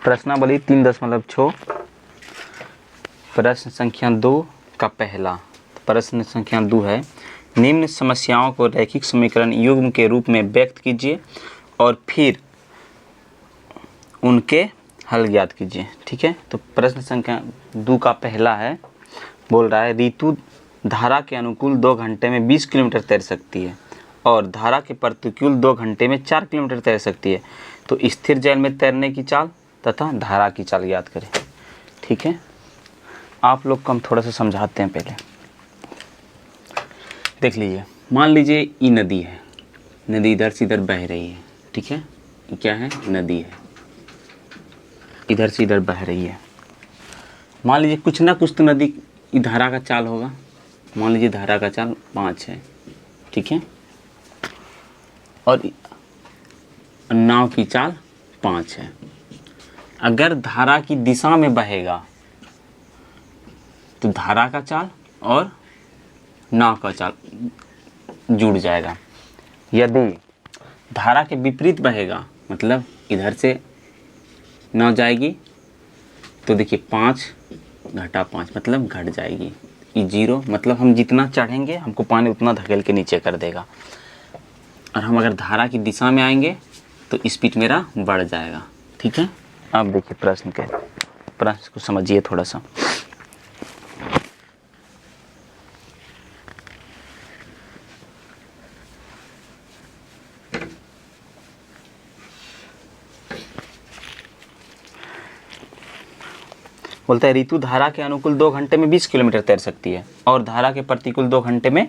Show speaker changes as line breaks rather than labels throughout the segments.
प्रश्नावली 3.6 प्रश्न संख्या 2 का पहला प्रश्न संख्या 2 है, निम्न समस्याओं को रैखिक समीकरण युग्म के रूप में व्यक्त कीजिए और फिर उनके हल ज्ञात कीजिए। ठीक है, तो प्रश्न संख्या 2 का पहला है, बोल रहा है ऋतु धारा के अनुकूल 2 घंटे में 20 किलोमीटर तैर सकती है और धारा के प्रतिकूल 2 घंटे में 4 किलोमीटर तैर सकती है, तो स्थिर जल में तैरने की चाल तथा धारा की चाल याद करें। ठीक है, आप लोग को हम थोड़ा सा समझाते हैं। पहले देख लीजिए, मान लीजिए ये नदी है, नदी इधर से इधर बह रही है। ठीक है, ये क्या है, नदी है, इधर से इधर बह रही है। मान लीजिए कुछ ना कुछ तो नदी की धारा का चाल होगा। मान लीजिए धारा का चाल 5 है। ठीक है, और नाव की चाल 5 है। अगर धारा की दिशा में बहेगा तो धारा का चाल और नाव का चाल जुड़ जाएगा। यदि धारा के विपरीत बहेगा, मतलब इधर से नाव जाएगी, तो देखिए 5 घटा 5 मतलब घट जाएगी। ये 0 मतलब हम जितना चढ़ेंगे हमको पानी उतना धकेल के नीचे कर देगा। और हम अगर धारा की दिशा में आएंगे तो स्पीड मेरा बढ़ जाएगा। ठीक है, अब देखिए प्रश्न को समझिए थोड़ा सा। बोलता है ऋतु धारा के अनुकूल 2 घंटे में 20 किलोमीटर तैर सकती है और धारा के प्रतिकूल 2 घंटे में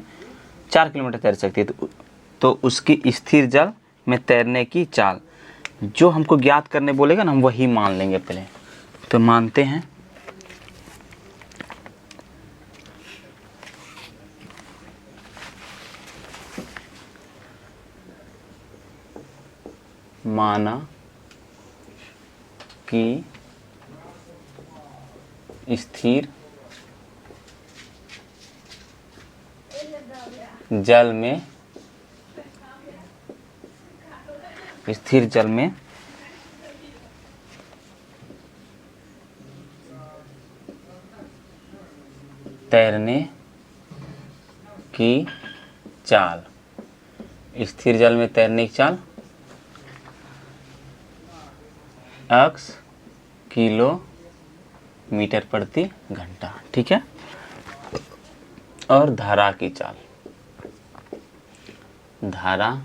4 किलोमीटर तैर सकती है, तो उसकी स्थिर जल में तैरने की चाल जो हमको ज्ञात करने बोलेगा ना, हम वही मान लेंगे पहले। तो मानते हैं, माना कि स्थिर जल में तैरने की चाल, स्थिर जल में तैरने की चाल x किलोमीटर प्रति घंटा। ठीक है, और धारा की चाल, धारा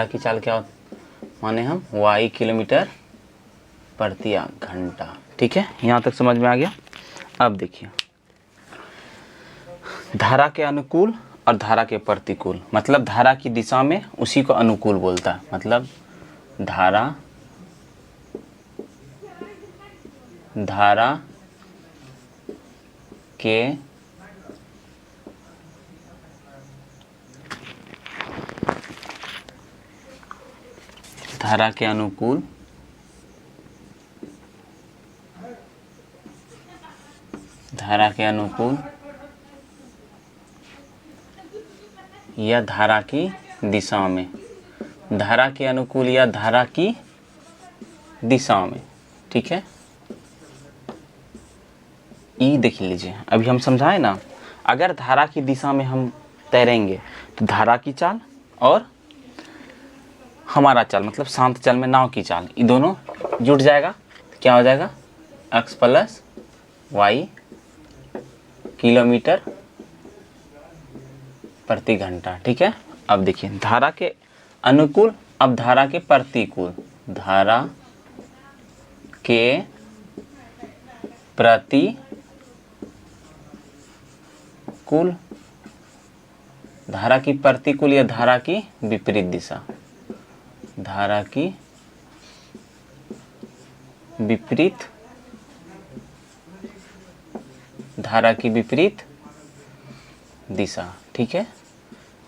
की चाल क्या माने हम y किलोमीटर प्रति घंटा। ठीक है, यहाँ तक समझ में आ गया। अब देखिए, धारा के अनुकूल और धारा के प्रतिकूल, मतलब धारा की दिशा में उसी को अनुकूल बोलता है। मतलब धारा के अनुकूल या धारा की दिशा में, धारा के अनुकूल या धारा की दिशा में। ठीक है, ये देख लीजिए, अभी हम समझाए ना, अगर धारा की दिशा में हम तैरेंगे तो धारा की चाल और हमारा चाल मतलब शांत जल में नाव की चाल, ये दोनों जुड़ जाएगा। तो क्या हो जाएगा, x प्लस y किलोमीटर प्रति घंटा। ठीक है, अब देखिए धारा के अनुकूल, अब धारा के प्रतिकूल, धारा के प्रतिकूल, धारा की प्रतिकूल या धारा की विपरीत दिशा, धारा की विपरीत दिशा। ठीक है,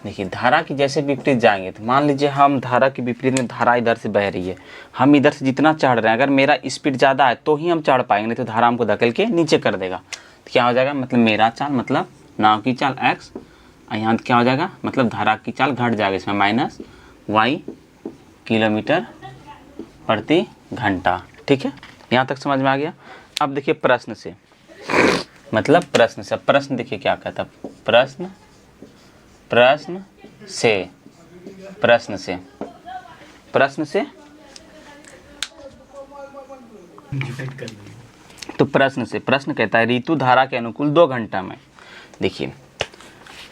देखिए धारा की जैसे विपरीत जाएंगे, तो मान लीजिए हम धारा की विपरीत में, धारा इधर से बह रही है, हम इधर से जितना चढ़ रहे हैं, अगर मेरा स्पीड ज़्यादा है तो ही हम चढ़ पाएंगे, नहीं तो धारा हमको धकेल के नीचे कर देगा। तो क्या हो जाएगा, मतलब मेरा चाल मतलब नाव की चाल x, यहाँ क्या हो जाएगा, मतलब धारा की चाल घट जाएगा, इसमें y किलोमीटर प्रति घंटा। ठीक है, यहाँ तक समझ में आ गया। अब देखिए प्रश्न से, मतलब प्रश्न से, प्रश्न देखिए क्या कहता है। प्रश्न से तो प्रश्न कहता है ऋतु धारा के अनुकूल 2 घंटा में। देखिए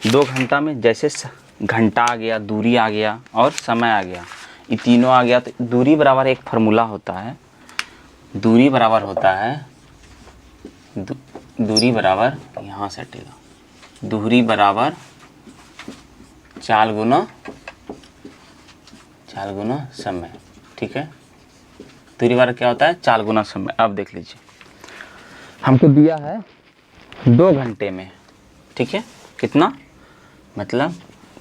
2 घंटा में जैसे घंटा आ गया, दूरी आ गया और समय आ गया, ये तीनों आ गया, तो दूरी बराबर एक फार्मूला होता है। दूरी बराबर होता है दूरी बराबर यहाँ से हटेगा, दूरी बराबर 4 गुना समय। ठीक है, दूरी बराबर क्या होता है? 4 गुना समय। अब देख लीजिए, हमको दिया है 2 घंटे में। ठीक है, कितना, मतलब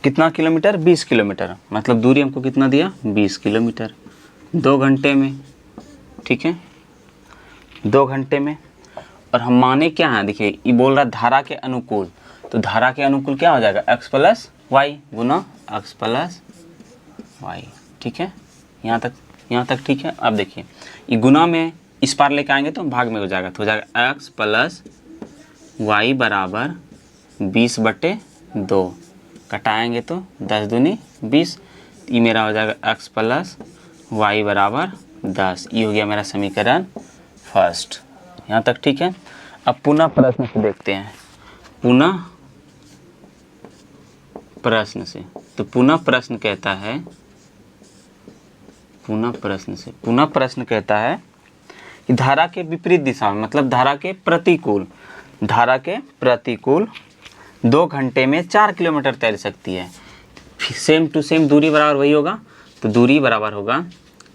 कितना किलोमीटर? 20 किलोमीटर। मतलब दूरी हमको कितना दिया? 20 किलोमीटर 2 घंटे में। ठीक है, 2 घंटे में। और हम माने क्या है? देखिए ये बोल रहा है धारा के अनुकूल, तो धारा के अनुकूल क्या हो जाएगा? x प्लस वाई गुना x प्लस वाई। ठीक है, यहाँ तक ठीक है। अब देखिए ये गुना में इस पार लेके आएंगे तो भाग में हो जाएगा, तो हो जाएगा x प्लस वाई बराबर 20/2। कटाएंगे तो 10 दूनी 20, ये मेरा हो जाएगा x प्लस वाई बराबर 10। ये हो गया मेरा समीकरण फर्स्ट। यहाँ तक ठीक है। अब पुनः प्रश्न से देखते हैं, पुनः प्रश्न से। तो पुनः प्रश्न कहता है, पुनः प्रश्न कहता है कि धारा के विपरीत दिशा में, मतलब धारा के प्रतिकूल 2 घंटे में 4 किलोमीटर तैर सकती है। सेम टू सेम दूरी बराबर वही होगा, तो दूरी बराबर होगा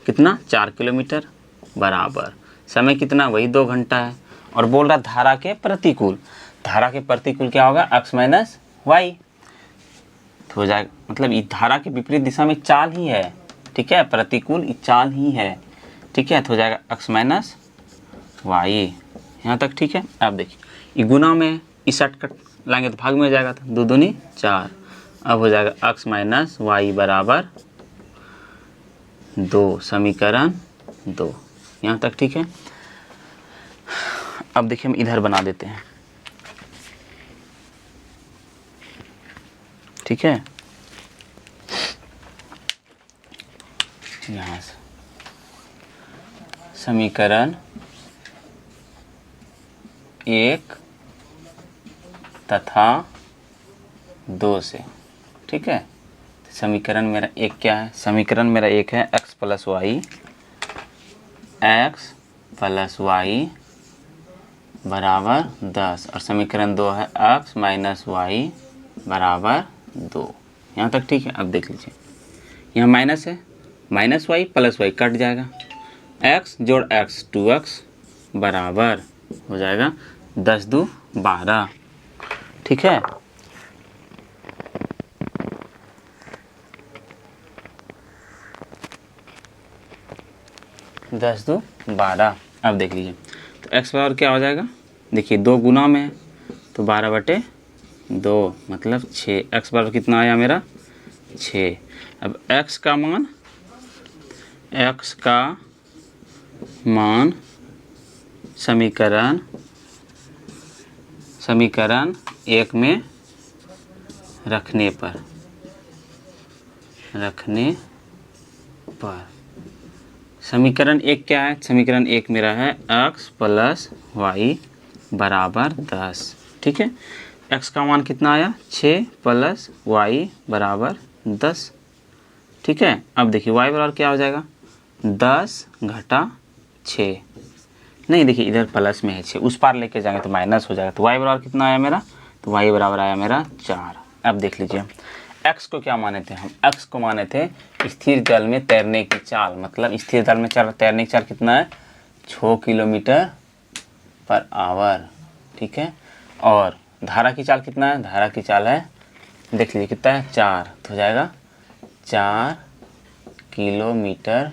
कितना? 4 किलोमीटर बराबर समय कितना? वही 2 घंटा है। और बोल रहा धारा के प्रतिकूल क्या होगा? x minus y. तो हो जाएगा, मतलब ये धारा के विपरीत दिशा में चाल ही है। ठीक है, प्रतिकूल चाल ही है। ठीक है, तो हो जाएगा x माइनस वाई। यहाँ तक ठीक है। अब देखिए ये गुना में इस साइड कट लाएंगे तो भाग में हो जाएगा, तो 2 दूनी 4। अब हो जाएगा x माइनस वाई बराबर 2, समीकरण 2। यहाँ तक ठीक है। अब देखिए हम इधर बना देते हैं। ठीक है, यहाँ से समीकरण 1 तथा 2 से। ठीक है, समीकरण मेरा 1 क्या है? समीकरण मेरा 1 है x प्लस वाई बराबर 10, और समीकरण 2 है x माइनस वाई बराबर 2। यहाँ तक ठीक है। अब देख लीजिए, यहाँ माइनस है, minus y plus y cut जाएगा, x जोड़ x 2x बराबर हो जाएगा 10 2 12। ठीक है, 10 2 12। अब देख लीजिए, तो x बराबर क्या हो जाएगा? देखिए 2 गुना में तो 12/2 मतलब 6। x बराबर कितना आया मेरा? 6। अब x का मान समीकरण 1 में रखने पर समीकरण 1 क्या है? समीकरण 1 मेरा है x प्लस वाई बराबर 10। ठीक है, x का मान कितना आया? 6 प्लस वाई बराबर 10। ठीक है, अब देखिए y बराबर क्या हो जाएगा? 10 घटा 6। नहीं, देखिए इधर प्लस में है 6, उस पार लेके जाएंगे तो माइनस हो जाएगा। तो y बराबर कितना आया मेरा? तो y बराबर आया मेरा 4। अब देख लीजिए, x को क्या माने थे हम? x को माने थे स्थिर जल में तैरने की चाल, मतलब स्थिर जल में तैरने की चाल कितना है? 6 किलोमीटर पर आवर। ठीक है, और धारा की चाल कितना है? धारा की चाल है, देख लीजिए कितना है? 4। तो हो जाएगा 4 किलोमीटर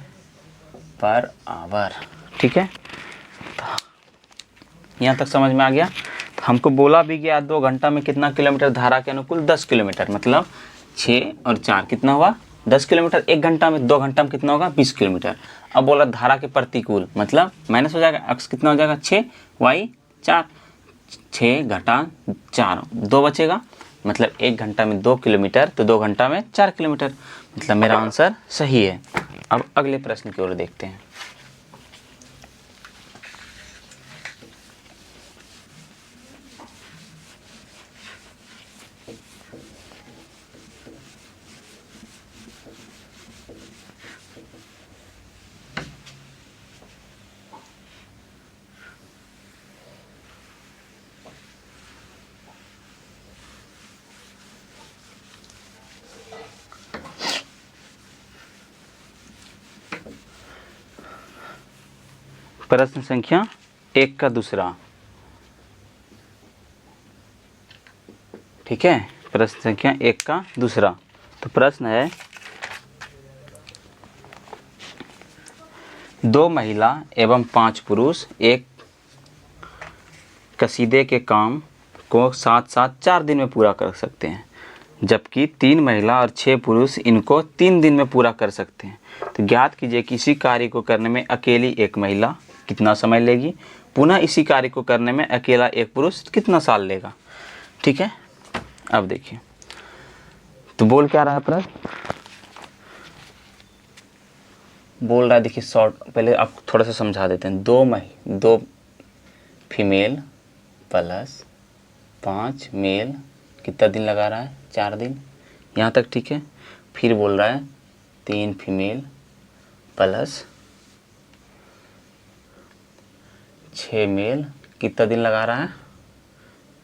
पर आवर। ठीक है, यहाँ तक समझ में आ गया। तो हमको बोला भी गया 2 घंटा में कितना किलोमीटर? धारा के अनुकूल 10 किलोमीटर, मतलब 6 और 4 कितना हुआ? 10 किलोमीटर 1 घंटा में, 2 घंटा में कितना होगा 20 किलोमीटर। अब बोला धारा के प्रतिकूल, मतलब माइनस हो जाएगा, अक्स कितना हो जाएगा 6 y 4, 6 घटा 4 2 बचेगा, मतलब 1 घंटा में 2 किलोमीटर, तो 2 घंटा में 4 किलोमीटर, मतलब मेरा आंसर सही है। अब अगले प्रश्न की ओर देखते हैं। प्रश्न संख्या 1 का दूसरा, ठीक है, प्रश्न संख्या 1 का दूसरा। तो प्रश्न है, 2 महिला एवं 5 पुरुष एक कसीदे के काम को साथ साथ 4 दिन में पूरा कर सकते हैं, जबकि 3 महिला और 6 पुरुष इनको 3 दिन में पूरा कर सकते हैं। तो ज्ञात कीजिए कि इसी कार्य को करने में अकेली एक महिला कितना समय लेगी, पुनः इसी कार्य को करने में अकेला एक पुरुष कितना साल लेगा। ठीक है, अब देखिए तो बोल क्या रहा है प्रश्न, बोल रहा है, देखिए शॉर्ट, पहले आप थोड़ा सा समझा देते हैं। 2 फीमेल प्लस 5 मेल कितना दिन लगा रहा है, 4 दिन, यहाँ तक ठीक है। फिर बोल रहा है 3 फीमेल प्लस 6 मेल कितना दिन लगा रहा है,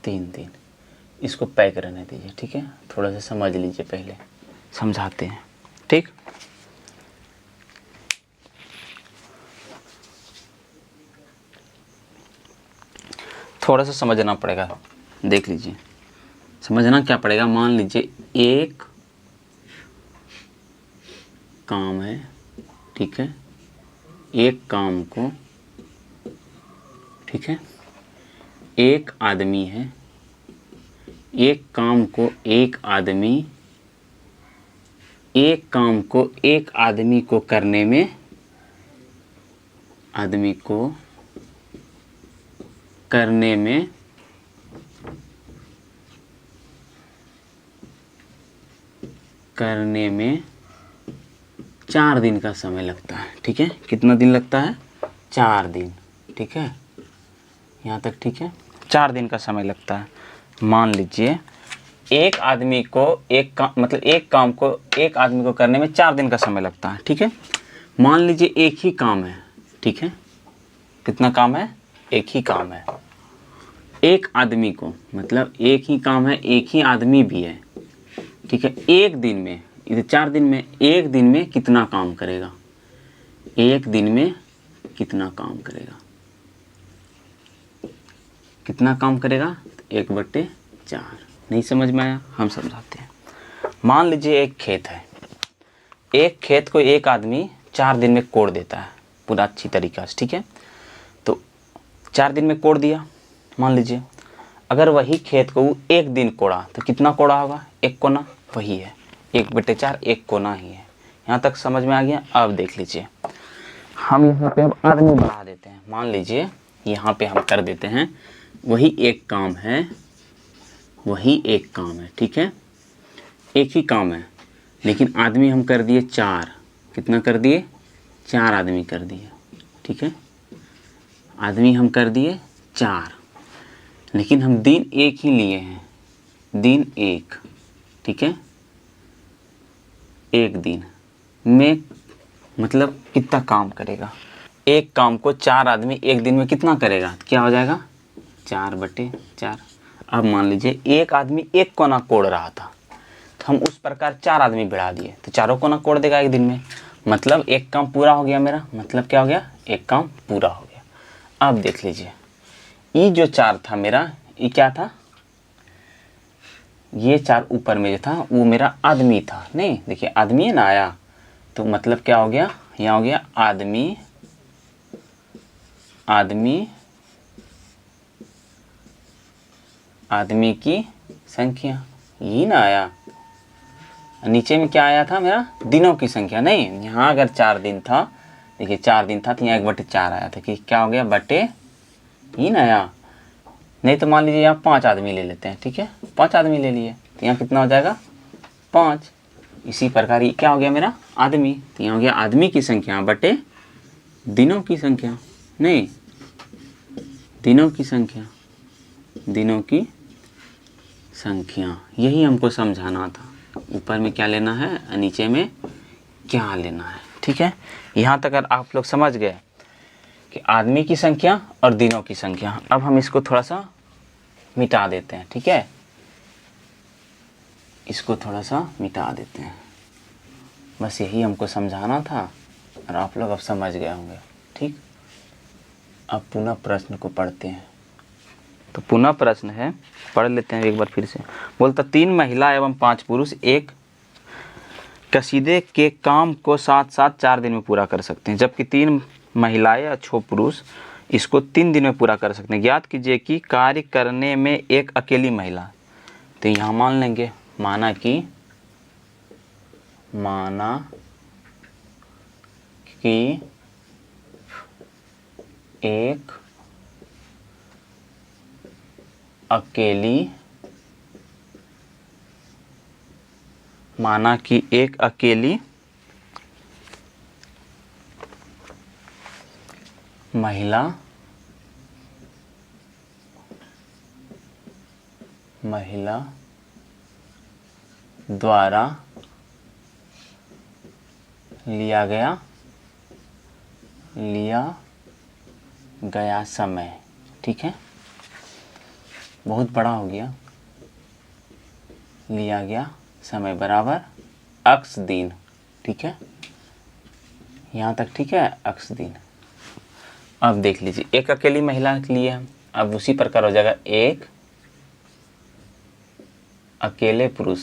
3 दिन। इसको पैक रहने दीजिए, ठीक है, थोड़ा सा समझ लीजिए, पहले समझाते हैं। ठीक, थोड़ा सा समझना पड़ेगा, देख लीजिए, समझना क्या पड़ेगा। मान लीजिए एक काम है, ठीक है, एक काम को, ठीक है, एक आदमी है, एक काम को एक आदमी को करने में, करने में 4 दिन का समय लगता है। ठीक है, कितना दिन लगता है, 4 दिन। ठीक है, यहाँ तक ठीक है, 4 दिन का समय लगता है। मान लीजिए एक आदमी को एक काम को एक आदमी को करने में 4 दिन का समय लगता है। ठीक है, मान लीजिए एक ही काम है, ठीक है, कितना काम है, एक ही काम है, एक आदमी को, मतलब एक ही काम है, एक ही आदमी भी है। ठीक है, एक दिन में, इधर 4 दिन में, एक दिन में कितना काम करेगा, एक दिन में कितना काम करेगा, कितना काम करेगा, 1/4। नहीं समझ में आया, हम समझाते हैं। मान लीजिए एक खेत है, एक खेत को एक आदमी 4 दिन में कोड़ देता है पूरा अच्छी तरीक़ा से। ठीक है, तो 4 दिन में कोड़ दिया, मान लीजिए अगर वही खेत को वो एक दिन कोड़ा तो कितना कोड़ा होगा, 1 कोना, वही है 1/4, 1 कोना ही है। यहाँ तक समझ में आ गया। अब देख लीजिए, हम यहाँ पे अब आदमी बढ़ा देते हैं, मान लीजिए यहाँ पे हम कर देते हैं, वही एक काम है, ठीक है, एक ही काम है, लेकिन आदमी हम कर दिए 4, कितना कर दिए, 4 आदमी कर दिए। ठीक है, आदमी हम कर दिए 4, लेकिन हम दिन एक ही लिए हैं, दिन एक। ठीक है, एक दिन में मतलब कितना काम करेगा, एक काम को 4 आदमी एक दिन में कितना करेगा, क्या हो जाएगा, 4/4। अब मान लीजिए एक आदमी 1 कोना कोड़ रहा था, तो हम उस प्रकार 4 आदमी बढ़ा दिए तो 4 कोना कोड़ देगा एक दिन में, मतलब एक काम पूरा हो गया मेरा, मतलब क्या हो गया, एक काम पूरा हो गया। अब देख लीजिए ये जो 4 था मेरा, ये क्या था, ये 4 ऊपर में जो था वो मेरा आदमी था। नहीं, देखिए आदमी है ना आया, तो मतलब क्या हो गया, यहाँ हो गया आदमी की संख्या, यही ना आया, नीचे में क्या आया था मेरा, दिनों की संख्या। नहीं, यहाँ अगर 4 दिन था, देखिए 4 दिन था तो यहाँ 1/4 आया था, कि क्या हो गया, बटे 3 आया। नहीं तो मान लीजिए यहाँ 5 आदमी ले लेते हैं, ठीक है, 5 आदमी ले लिए तो यहाँ कितना हो जाएगा, 5। इसी प्रकार ये क्या हो गया मेरा, आदमी, तो यहाँ हो गया आदमी की संख्या बटे दिनों की संख्या। नहीं, दिनों की संख्या, दिनों की संख्या, यही हमको समझाना था। ऊपर में क्या लेना है, नीचे में क्या लेना है, ठीक है। यहाँ तक अगर आप लोग समझ गए कि आदमी की संख्या और दिनों की संख्या। अब हम इसको थोड़ा सा मिटा देते हैं, ठीक है, इसको थोड़ा सा मिटा देते हैं। बस यही हमको समझाना था और आप लोग अब समझ गए होंगे, ठीक। अब पुनः प्रश्न को पढ़ते हैं। तो पुनः प्रश्न है, पढ़ लेते हैं एक बार फिर से। बोलता 3 महिला एवं 5 पुरुष एक कसीदे के काम को साथ साथ 4 दिन में पूरा कर सकते हैं, जबकि 3 महिलाएं या 6 पुरुष इसको 3 दिन में पूरा कर सकते हैं। ज्ञात कीजिए कि कार्य करने में एक अकेली महिला, तो यहाँ मान लेंगे, माना कि एक अकेली, माना कि एक अकेली महिला द्वारा लिया गया समय, ठीक है, बहुत बड़ा हो गया, लिया गया समय बराबर x दिन, ठीक है, यहाँ तक ठीक है, x दिन। अब देख लीजिए, एक अकेली महिला के लिए हम, अब उसी प्रकार हो जाएगा एक अकेले पुरुष,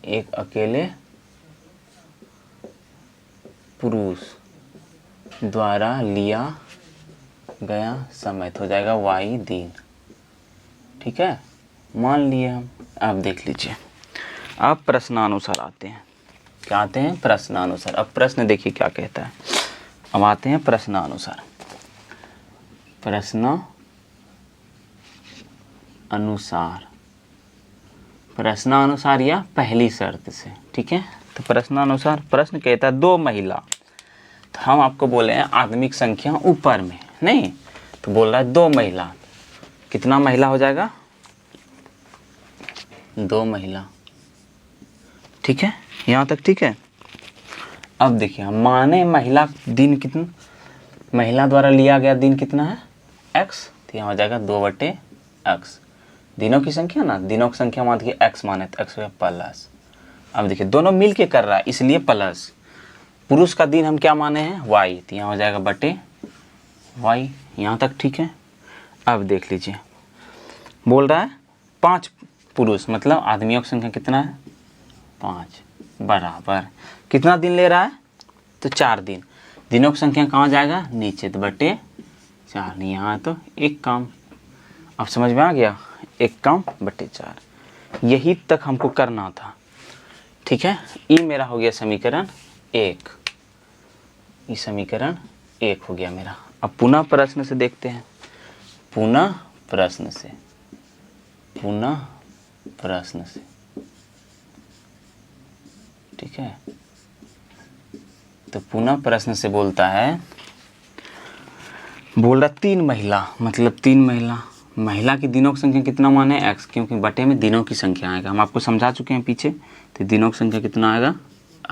एक अकेले पुरुष द्वारा लिया गया समय, तो हो जाएगा y दिन, ठीक है, मान लिए हम। अब देख लीजिए, अब प्रश्नानुसार आते हैं। क्या आते हैं, प्रश्नानुसार। अब प्रश्न देखिए क्या कहता है। अब आते हैं प्रश्नानुसार। प्रश्न अनुसार, प्रश्नानुसार या पहली शर्त से, ठीक है। तो प्रश्नानुसार प्रश्न कहता है 2 महिला, तो हम आपको बोले हैं आदमिक संख्या ऊपर में, नहीं तो बोल रहा है 2 महिला, कितना महिला हो जाएगा, 2 महिला, ठीक है, यहाँ तक ठीक है। अब देखिए, हम माने महिला दिन कितना, महिला द्वारा लिया गया दिन कितना है, x, तो यहाँ हो जाएगा 2/x, दिनों की संख्या ना, दिनों की संख्या मान के x माने तो x हो गया प्लस। अब देखिए दोनों मिल के कर रहा है इसलिए प्लस, पुरुष का दिन हम क्या माने हैं, y, तो यहाँ हो जाएगा बटे y, यहाँ तक ठीक है। अब देख लीजिए, बोल रहा है 5 पुरुष, मतलब आदमियों की संख्या कितना है, 5, बराबर कितना दिन ले रहा है, तो 4 दिन, दिनों की संख्या कहाँ जाएगा, नीचे, तो बटे 4, नहीं यहाँ तो एक काम। अब समझ में आ गया, एक काम बटे 4, यही तक हमको करना था, ठीक है। ये मेरा हो गया समीकरण 1, ये समीकरण 1 हो गया मेरा। अब पुनः प्रश्न से देखते हैं, पुनः प्रश्न से, ठीक है। तो पुनः प्रश्न से बोलता है, बोल रहा 3 महिला, मतलब 3 महिला की दिनों की संख्या कितना माने, x, क्योंकि बटे में दिनों की संख्या आएगा, हम आपको समझा चुके हैं पीछे, तो दिनों की संख्या कितना आएगा,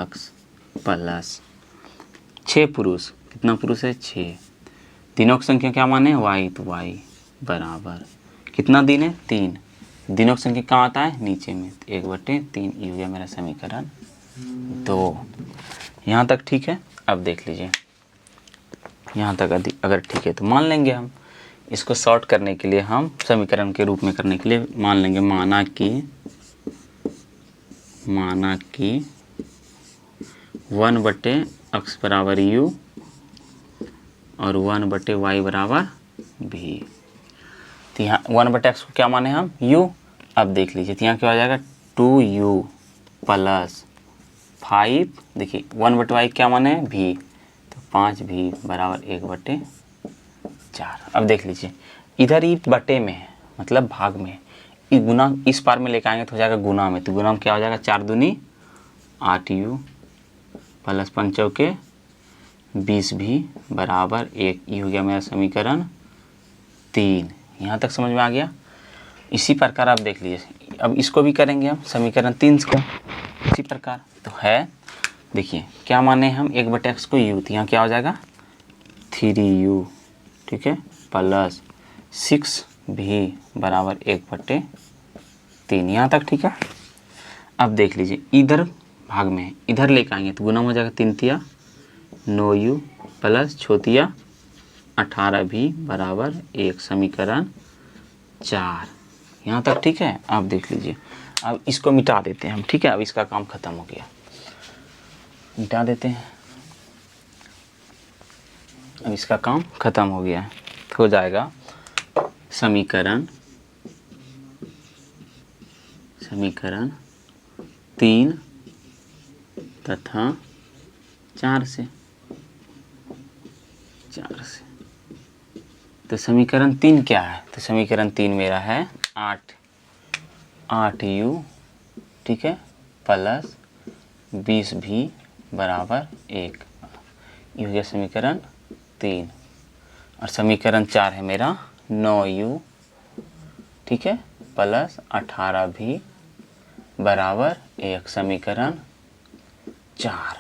x प्लस 6 पुरुष, कितना पुरुष है, 6, दिनों की संख्या क्या माने, y, तो y बराबर कितना दिन है, 3, दिनों की संख्या कहाँ आता है, नीचे में, तो 1/3, ये हो गया मेरा समीकरण 2। यहाँ तक ठीक है। अब देख लीजिए, यहाँ तक अगर ठीक है तो मान लेंगे हम, इसको शॉर्ट करने के लिए, हम समीकरण के रूप में करने के लिए मान लेंगे, माना कि 1/x बराबर u और 1/y बराबर v, तो यहाँ 1/x को क्या माने हम u। अब देख लीजिए तो यहाँ क्या हो जाएगा 2u प्लस 5, देखिए 1/y क्या माने v, तो 5v बराबर 1/4। अब देख लीजिए इधर ही बटे में है मतलब भाग में, इस गुना इस पार में लेकर आएंगे तो हो जाएगा गुना में, तो गुना में क्या हो जाएगा 4 दूनी 8u प्लस 5 चौके 20v बराबर 1। ये हो गया मेरा समीकरण 3। यहाँ तक समझ में आ गया। इसी प्रकार आप देख लीजिए अब इसको भी करेंगे हम समीकरण 3 को इसी प्रकार। तो है देखिए क्या माने हम 1/x को u, तो यहाँ क्या हो जाएगा 3u, ठीक है, प्लस 6v बराबर 1/3। यहाँ तक ठीक है। अब देख लीजिए इधर भाग में है, इधर लेकर आएंगे तो गुना हो जाएगा 3 तिया 9u प्लस छोतिया 18v बराबर 1 समीकरण 4। यहाँ तक ठीक है। आप देख लीजिए अब इसको मिटा देते हैं हम, ठीक है। अब इसका काम खत्म हो गया, मिटा देते हैं। अब इसका काम खत्म हो गया, हो जाएगा समीकरण 3 तथा 4 से। तो समीकरण 3 क्या है, तो समीकरण 3 मेरा है 8u, ठीक है, प्लस 20v बराबर 1। ये हो गया समीकरण 3। और समीकरण 4 है मेरा 9u, ठीक है, प्लस 18v बराबर 1 समीकरण 4।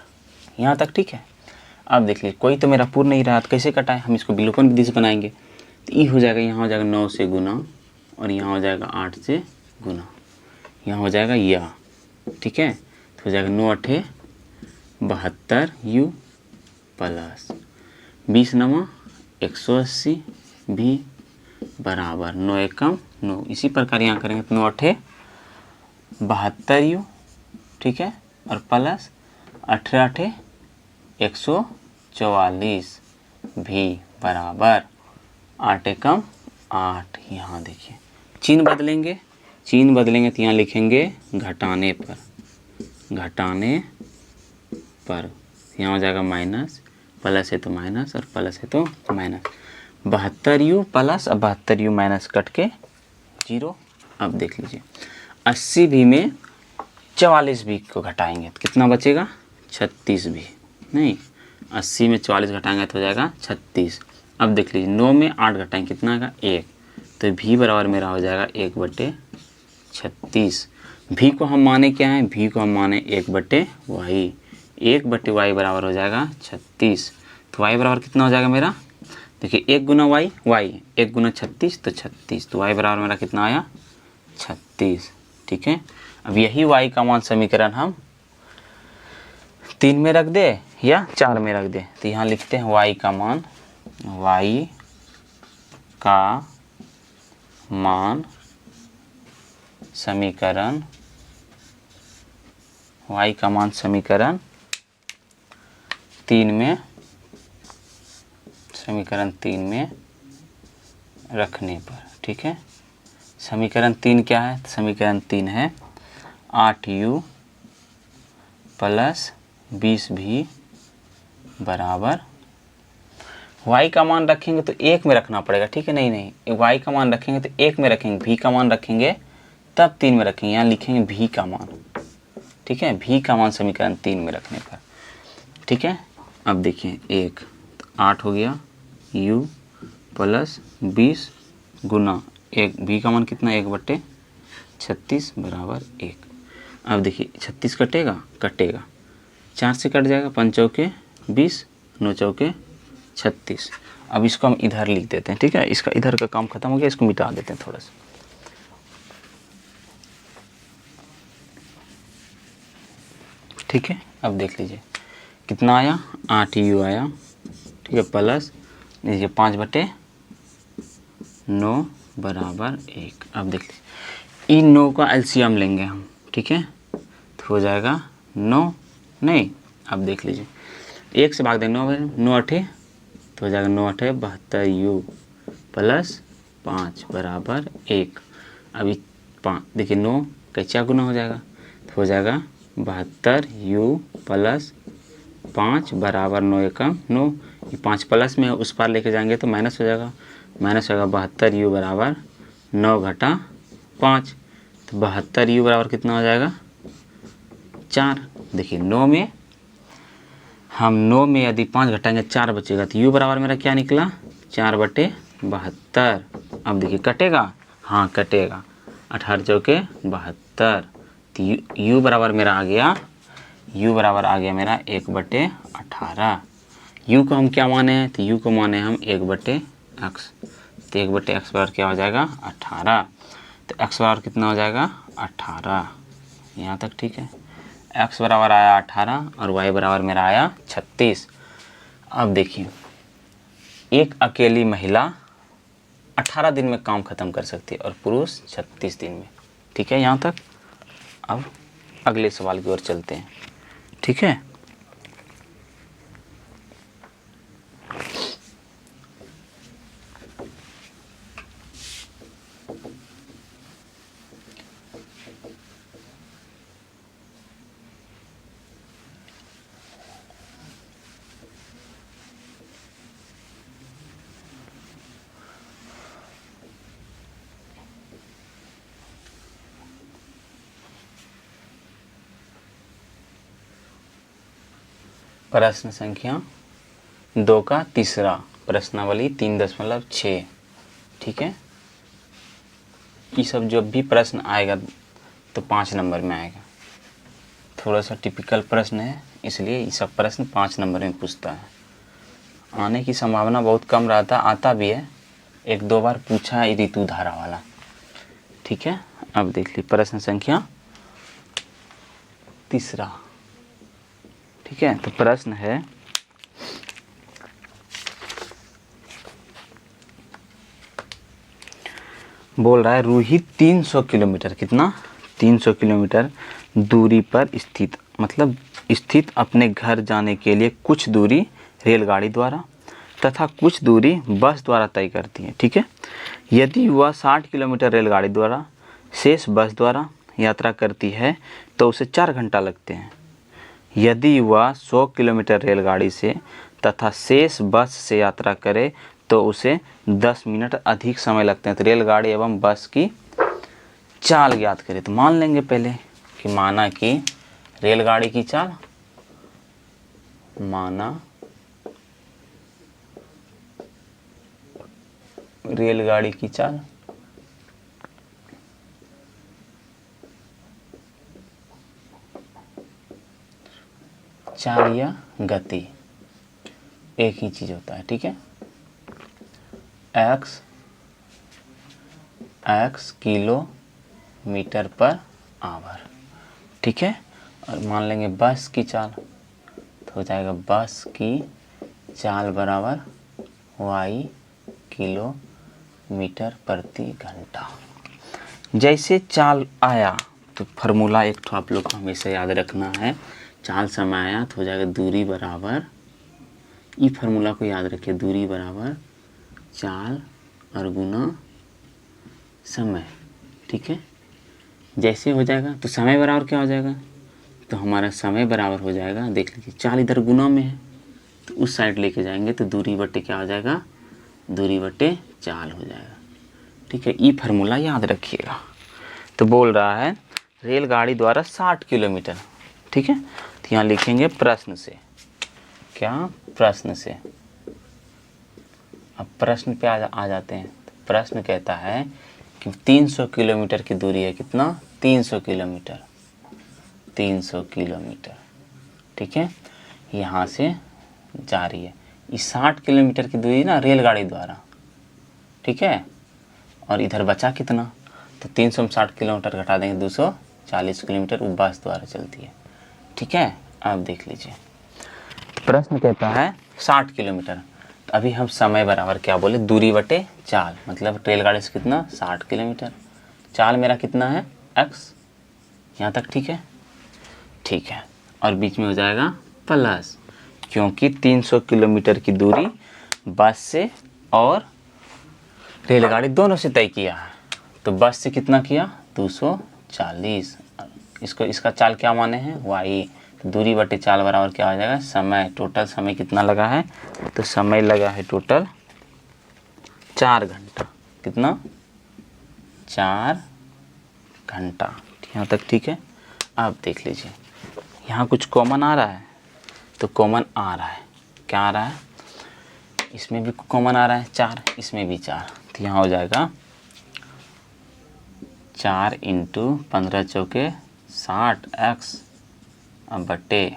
यहाँ तक ठीक है। अब देख लीजिए कोई तो मेरा पूर्ण नहीं रहा, तो कैसे कटाए, हम इसको विलोपन विधि से बनाएंगे। तो ये हो जाएगा, यहाँ हो जाएगा 9 से गुना और यहाँ हो जाएगा 8 से गुना, यहाँ हो जाएगा यह, ठीक है। तो हो जाएगा 9 8 72u प्लस 20 9 180 v बराबर 9 एकम 9। इसी प्रकार यहाँ करेंगे तो 9 8 72u, ठीक है, और प्लस 18 8 144 v बराबर 8 एकम 8। यहाँ देखिए चिन्ह बदलेंगे, चिन्ह बदलेंगे तो यहाँ लिखेंगे घटाने पर यहाँ हो जाएगा माइनस, प्लस है तो माइनस और प्लस है तो माइनस। 72u प्लस, अब 72u माइनस कट के 0। अब देख लीजिए 80v में 44v को घटाएंगे तो कितना बचेगा 36v, नहीं 80 में 44 घटाएंगे तो हो जाएगा 36। अब देख लीजिए 9 में 8 घटाएंगे कितना आएगा 1, तो v बराबर मेरा हो जाएगा 1/36। v को हम माने क्या है, v को हम माने 1/y, 1/y बराबर हो जाएगा 36। तो y बराबर कितना हो जाएगा मेरा, देखिए 1 गुना y, 1 गुना 36 तो 36, तो y बराबर मेरा कितना आया 36, ठीक है। अब यही y का मान समीकरण हम 3 में रख दे या 4 में रख दे, तो यहाँ लिखते हैं y का मान समीकरण, y का मान समीकरण 3 में, समीकरण 3 में रखने पर, ठीक है। समीकरण 3 क्या है, समीकरण 3 है 8u प्लस 20v बराबर, y का मान रखेंगे तो 1 में रखना पड़ेगा, ठीक है। नहीं y का मान रखेंगे तो 1 में रखेंगे, v का मान रखेंगे तब 3 में रखेंगे। यहाँ लिखेंगे v का मान, ठीक है, v का मान समीकरण 3 में रखने पर, ठीक है। अब देखिए 1 तो 8 हो गया u प्लस 20 गुना 1, v का मान कितना 1/36 बराबर 1। अब देखिए 36 कटेगा, 4 से कट जाएगा, 5 चौके 20, 9 चौके 36। अब इसको हम इधर लिख देते हैं, ठीक है। इसका इधर का काम खत्म हो गया, इसको मिटा देते हैं थोड़ा सा। ठीक है, अब देख लीजिए कितना आया 8u आया, ठीक है, प्लस लीजिए 5/9 बराबर 1। अब देख लीजिए इन 9 का एलसीएम लेंगे हम, ठीक है, तो हो जाएगा 9, नहीं अब देख लीजिए 1 से भाग देंगे 9 8 तो हो जाएगा 9 8 72u प्लस 5 बराबर 1। अभी 5 देखिए 9 कैसा गुना हो जाएगा, तो हो जाएगा 72 u प्लस 5 बराबर 9 एकम 9। ये 5 प्लस में उस पार लेके जाएंगे तो माइनस हो जाएगा, माइनस होगा 72 u बराबर 9 घटा 5। तो 72 u बराबर कितना हो जाएगा 4। देखिए 9 में यदि 5 घटाएंगे 4 बचेगा, तो u बराबर मेरा क्या निकला 4/72। अब देखिए कटेगा, हाँ कटेगा, 18 चौके 72। तो u बराबर मेरा आ गया, u बराबर आ गया मेरा 1/18। u को हम क्या माने हैं, तो u को माने हम 1/x। तो 1/x बराबर क्या हो जाएगा 18। तो x बराबर कितना हो जाएगा 18। यहाँ तक ठीक है। x बराबर आया 18 और y बराबर मेरा आया 36। अब देखिए एक अकेली महिला 18 दिन में काम ख़त्म कर सकती है और पुरुष 36 दिन में। ठीक है यहाँ तक। अब अगले सवाल की ओर चलते हैं। ठीक है, प्रश्न संख्या 2 का तीसरा, प्रश्नावली 3.6। ठीक है, ये सब जब भी प्रश्न आएगा तो 5 नंबर में आएगा। थोड़ा सा टिपिकल प्रश्न है, इसलिए ये सब प्रश्न 5 नंबर में पूछता है। आने की संभावना बहुत कम रहता, आता भी है, 1-2 बार पूछा है ऋतु धारा वाला। ठीक है, अब देख ली प्रश्न संख्या तीसरा। ठीक है, तो प्रश्न है बोल रहा है रूही 300 किलोमीटर, कितना 300 किलोमीटर दूरी पर स्थित, मतलब स्थित अपने घर जाने के लिए कुछ दूरी रेलगाड़ी द्वारा तथा कुछ दूरी बस द्वारा तय करती है। ठीक है, यदि वह 60 किलोमीटर रेलगाड़ी द्वारा शेष बस द्वारा यात्रा करती है तो उसे 4 घंटा लगते हैं। यदि वह 100 किलोमीटर रेलगाड़ी से तथा शेष बस से यात्रा करे तो उसे 10 मिनट अधिक समय लगते हैं। तो रेलगाड़ी एवं बस की चाल ज्ञात करें। तो मान लेंगे पहले कि माना कि रेलगाड़ी की चाल, माना रेलगाड़ी की चाल चाल या गति एक ही चीज होता है। ठीक है, x किलोमीटर पर आवर। ठीक है, और मान लेंगे बस की चाल, तो हो जाएगा बस की चाल बराबर y किलोमीटर प्रति घंटा। जैसे चाल आया तो फार्मूला एक तो आप लोग को हमेशा याद रखना है, चाल समय आया तो हो जाएगा दूरी बराबर, ये फार्मूला को याद रखिए, दूरी बराबर चाल और गुना समय। ठीक है, जैसे हो जाएगा तो समय बराबर क्या हो जाएगा, तो हमारा समय बराबर हो जाएगा, देख लीजिए चाल इधर गुना में है तो उस साइड लेके जाएंगे तो दूरी बटे क्या हो जाएगा, दूरी बटे चाल हो जाएगा। ठीक है, ये फार्मूला याद रखिएगा। तो बोल रहा है रेलगाड़ी द्वारा 60 किलोमीटर। ठीक है, तो यहाँ लिखेंगे प्रश्न से, क्या प्रश्न से। अब प्रश्न पे आ जाते हैं। तो प्रश्न कहता है कि 300 किलोमीटर की दूरी है, कितना 300 किलोमीटर, 300 किलोमीटर। ठीक है, यहाँ से जा रही है, ये 60 किलोमीटर की दूरी ना रेलगाड़ी द्वारा। ठीक है, और इधर बचा कितना, तो 300 में 60 किलोमीटर घटा देंगे 240 किलोमीटर, वो बस द्वारा चलती है। ठीक है, अब देख लीजिए प्रश्न कहता है 60 किलोमीटर, तो अभी हम समय बराबर क्या बोले, दूरी बटे चाल, मतलब रेलगाड़ी से कितना 60 किलोमीटर, चाल मेरा कितना है x। यहाँ तक ठीक है, ठीक है, और बीच में हो जाएगा प्लस, क्योंकि 300 किलोमीटर की दूरी बस से और रेलगाड़ी दोनों से तय किया है। तो बस से कितना किया 240। इसको इसका चाल क्या माने हैं y। तो दूरी बटे चाल बराबर क्या हो जाएगा समय। टोटल समय कितना लगा है तो समय लगा है टोटल 4 घंटा। कितना 4 घंटा। यहाँ तक ठीक है। अब देख लीजिए यहाँ कुछ कॉमन आ रहा है तो कॉमन आ रहा है क्या आ रहा है इसमें भी कॉमन आ रहा है 4, इसमें भी 4। तो यहाँ हो जाएगा 4 × 15 चौके 60 x अब बटे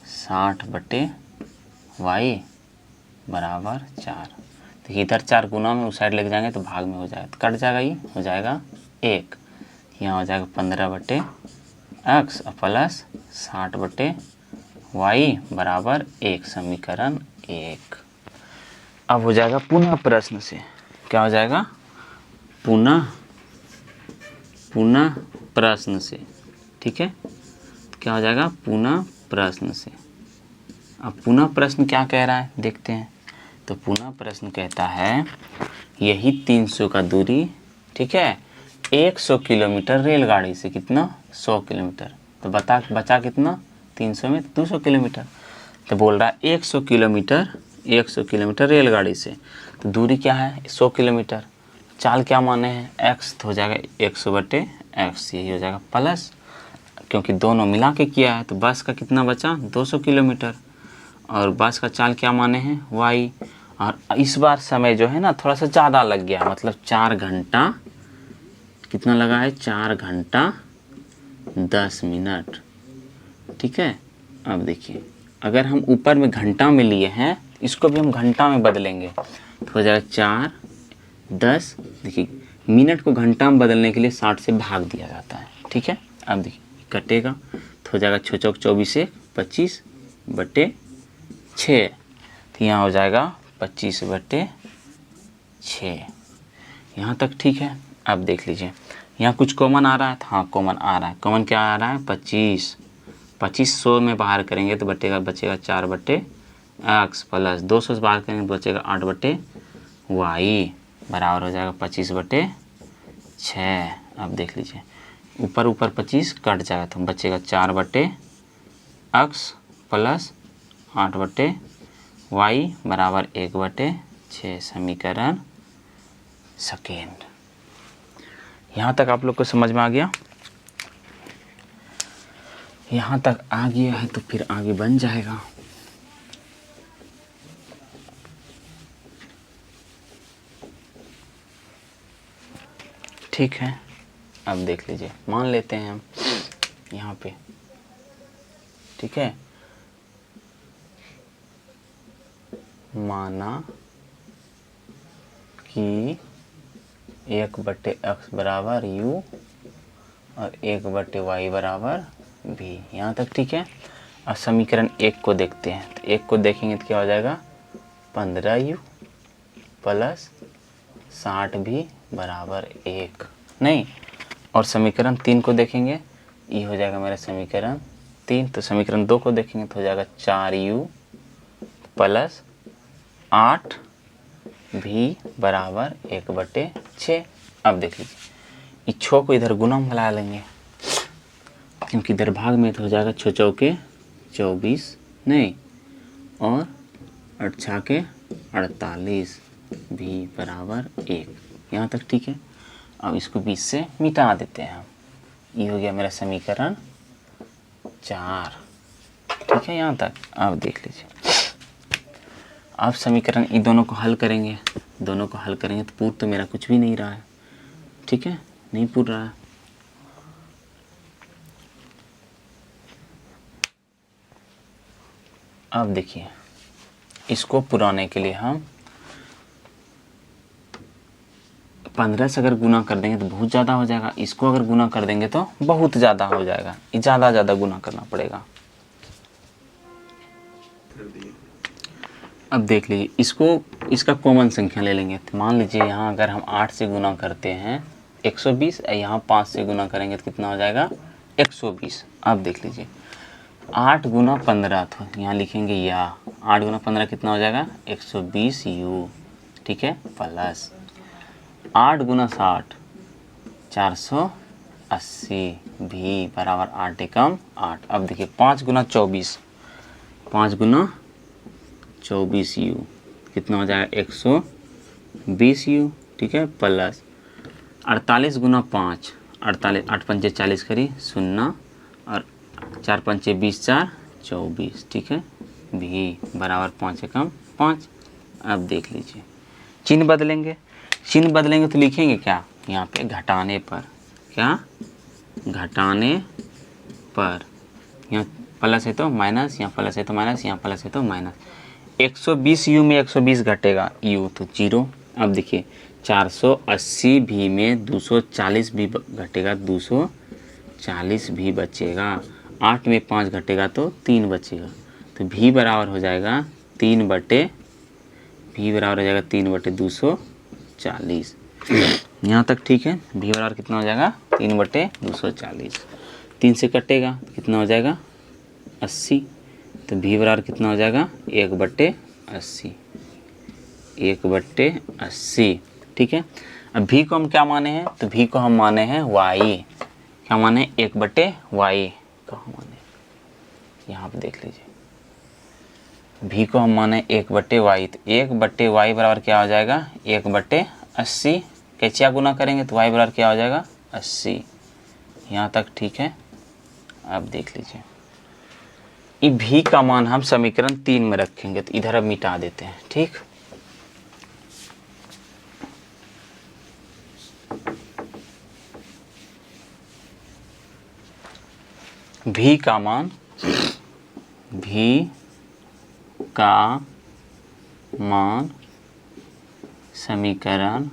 60 बटे y बराबर 4। तो इधर 4 गुना में उस साइड लेके जाएंगे तो भाग में हो जाएगा तो कट जाएगा, ये हो जाएगा 1। यहाँ हो जाएगा 15 बटे x प्लस 60 बटे y बराबर 1 समीकरण 1। अब हो जाएगा पुनः प्रश्न से क्या हो जाएगा पुनः प्रश्न से। ठीक है क्या हो जाएगा पुनः प्रश्न से। अब पुनः प्रश्न क्या कह रहा है देखते हैं। तो पुनः प्रश्न कहता है यही 300 का दूरी ठीक है 100 किलोमीटर रेलगाड़ी से कितना 100 किलोमीटर। तो बचा कितना 300 में 200 किलोमीटर। तो बोल रहा है 100 किलोमीटर रेलगाड़ी से। तो दूरी क्या है 100 किलोमीटर। चाल क्या माने हैं x। तो हो जाएगा 100 बटे x यही हो जाएगा प्लस क्योंकि दोनों मिला के किया है। तो बस का कितना बचा 200 किलोमीटर और बस का चाल क्या माने हैं y। और इस बार समय जो है ना थोड़ा सा ज़्यादा लग गया मतलब 4 घंटा कितना लगा है 4 घंटा 10 मिनट। ठीक है अब देखिए अगर हम ऊपर में घंटा में लिए हैं इसको भी हम घंटा में बदलेंगे तो हो जाएगा 4 10। देखिए मिनट को घंटा में बदलने के लिए 60 से भाग दिया जाता है। ठीक है अब देखिए कटेगा तो हो जाएगा 6 चौक 24 25 बटे 6। तो यहाँ हो जाएगा 25 बटे 6। यहाँ तक ठीक है। अब देख लीजिए यहाँ कुछ कॉमन आ रहा है। हाँ कॉमन आ रहा है। कॉमन क्या आ रहा है 25। 2500 में बाहर करेंगे तो बचेगा 4 बटे x प्लस 200 से बाहर करेंगे तो बचेगा 8 बटे y बराबर हो जाएगा 25 बटे 6। अब देख लीजिए ऊपर 25 कट जाएगा तो बचेगा 4 बटे x प्लस 8 बटे y बराबर 1 बटे 6 समीकरण सेकेंड। यहाँ तक आप लोग को समझ में आ गया। यहाँ तक आ गया है तो फिर आगे बन जाएगा। ठीक है अब देख लीजिए मान लेते हैं हम यहाँ पे। ठीक है माना कि 1 बटे x बराबर u और 1 बटे y बराबर v। यहाँ तक ठीक है। अब समीकरण 1 को देखते हैं तो 1 को देखेंगे तो क्या हो जाएगा 15u प्लस 60v बराबर 1 नहीं। और समीकरण 3 को देखेंगे ये हो जाएगा मेरा समीकरण 3। तो समीकरण 2 को देखेंगे तो हो जाएगा 4u प्लस 8v बराबर 1 बटे 6। अब देख लीजिए इस 6 को इधर गुना में मिला लेंगे क्योंकि इधर भाग में तो हो जाएगा 6 चौके 24 नहीं और 8 छाके 48 भी बराबर 1। यहाँ तक ठीक है। अब इसको बीच से मिटा देते हैं हम। ये हो गया मेरा समीकरण 4। ठीक है यहाँ तक। अब देख लीजिए अब समीकरण इन दोनों को हल करेंगे। दोनों को हल करेंगे तो पूर तो मेरा कुछ भी नहीं रहा है। ठीक है नहीं पूर रहा है। अब देखिए इसको पुराने के लिए हम 15 से अगर गुना कर देंगे तो बहुत ज़्यादा हो जाएगा। इसको अगर गुना कर देंगे तो बहुत ज़्यादा हो जाएगा। ज़्यादा गुना करना पड़ेगा। अब देख लीजिए इसका कॉमन संख्या ले लेंगे। तो मान लीजिए यहाँ अगर हम 8 से गुना करते हैं 120 यहाँ 5 से गुना करेंगे तो कितना हो जाएगा 120। अब देख लीजिए 8 गुना 15 तो यहाँ लिखेंगे या 8 गुना 15 कितना हो जाएगा 120u। ठीक है प्लस 8 गुना 60 480 भी बराबर 8 एकम 8। अब देखिए 5 गुना 24 5 गुना 24 यू कितना हो जाएगा 120 यू, ठीक है, प्लस 48 गुना 5 48 8 पंचे 40 करी 0 और 4 पंचे 20 4 24, ठीक है, भी बराबर 5 एकम 5। अब देख लीजिए चिन्ह बदलेंगे, चिन्ह बदलेंगे तो लिखेंगे क्या यहाँ पे घटाने पर, क्या घटाने पर, यहाँ प्लस है तो माइनस, यहाँ प्लस है तो माइनस, यहाँ प्लस है तो माइनस। 120 यू में 120 घटेगा यू तो 0। अब देखिए 480 भी में 240 भी घटेगा 240 भी बचेगा। 8 में 5 घटेगा तो 3 बचेगा, तो भी बराबर हो जाएगा 3 बटे भी बराबर हो जाएगा 3 बटे 240। यहाँ तक ठीक है। भी बराबर कितना हो जाएगा 3 बटे 240। 3 से कटेगा कितना हो जाएगा 80, तो भी बराबर कितना हो जाएगा 1 बटे 80 1 बटे 80, ठीक है। अब भी को हम क्या माने हैं, तो भी को हम माने हैं y, क्या माने 1 बटे y को हम माने, यहाँ पे देख लीजिए भी को हम माने 1 बटे y, तो 1 बटे y बराबर क्या हो जाएगा 1 बटे 80। कैचिया गुना करेंगे तो y बराबर क्या हो जाएगा 80। यहाँ तक ठीक है। अब देख लीजिए ये भी का मान हम समीकरण 3 में रखेंगे, तो इधर अब मिटा देते हैं, ठीक। भी का मान समीकरण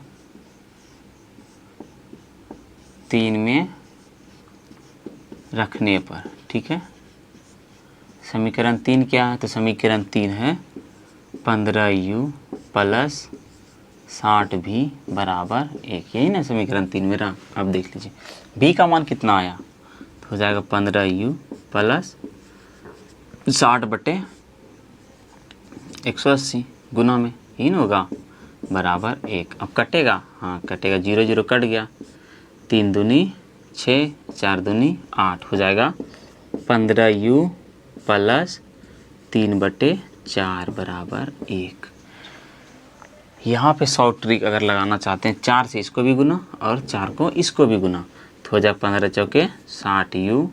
3 में रखने पर, ठीक है। समीकरण 3 क्या है, तो समीकरण 3 है 15u प्लस 60 भी बराबर 1, यही ना समीकरण 3 मेरा। अब देख लीजिए भी का मान कितना आया, तो हो जाएगा 15u प्लस 60 बटे 180 गुना में ही ना होगा बराबर 1। अब कटेगा, हाँ कटेगा, 0 0 कट गया, 3 दूनी 6 4 दूनी 8 हो जाएगा 15u प्लस 3 बटे 4 बराबर 1। यहाँ पे 100 ट्रिक अगर लगाना चाहते हैं 4 से इसको भी गुना और 4 को इसको भी गुना, तो हो जाएगा 15 चौके 60u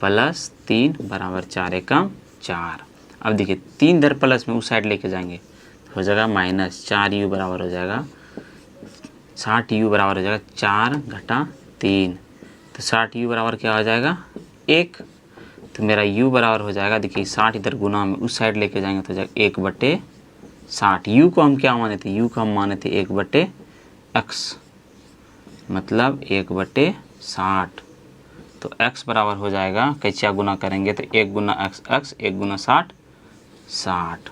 प्लस 3 बराबर 4 एकम 4। अब देखिए 3 इधर प्लस में उस साइड लेके जाएंगे तो हो जाएगा माइनस 4u बराबर हो जाएगा 60u बराबर हो जाएगा 4 घटा 3, तो 60u बराबर क्या हो जाएगा 1। तो मेरा u बराबर हो जाएगा, देखिए 60 इधर गुना में उस साइड लेके जाएंगे तो हो जाएगा 1 बटे 60। u को हम क्या माने थे, u को हम माने थे 1 बटे x, मतलब 1 बटे 60। तो x बराबर हो जाएगा, कैचिया गुना करेंगे तो 1 गुना x x 1 गुना 60 60।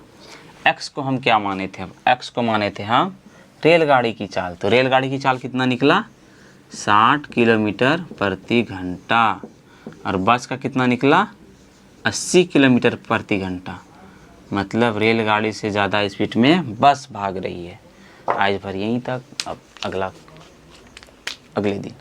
x को हम क्या माने थे, अब x को माने थे हम रेलगाड़ी की चाल, तो रेलगाड़ी की चाल कितना निकला 60 किलोमीटर प्रति घंटा, और बस का कितना निकला 80 किलोमीटर प्रति घंटा, मतलब रेलगाड़ी से ज़्यादा स्पीड में बस भाग रही है। आज भर यहीं तक, अब अगले दिन।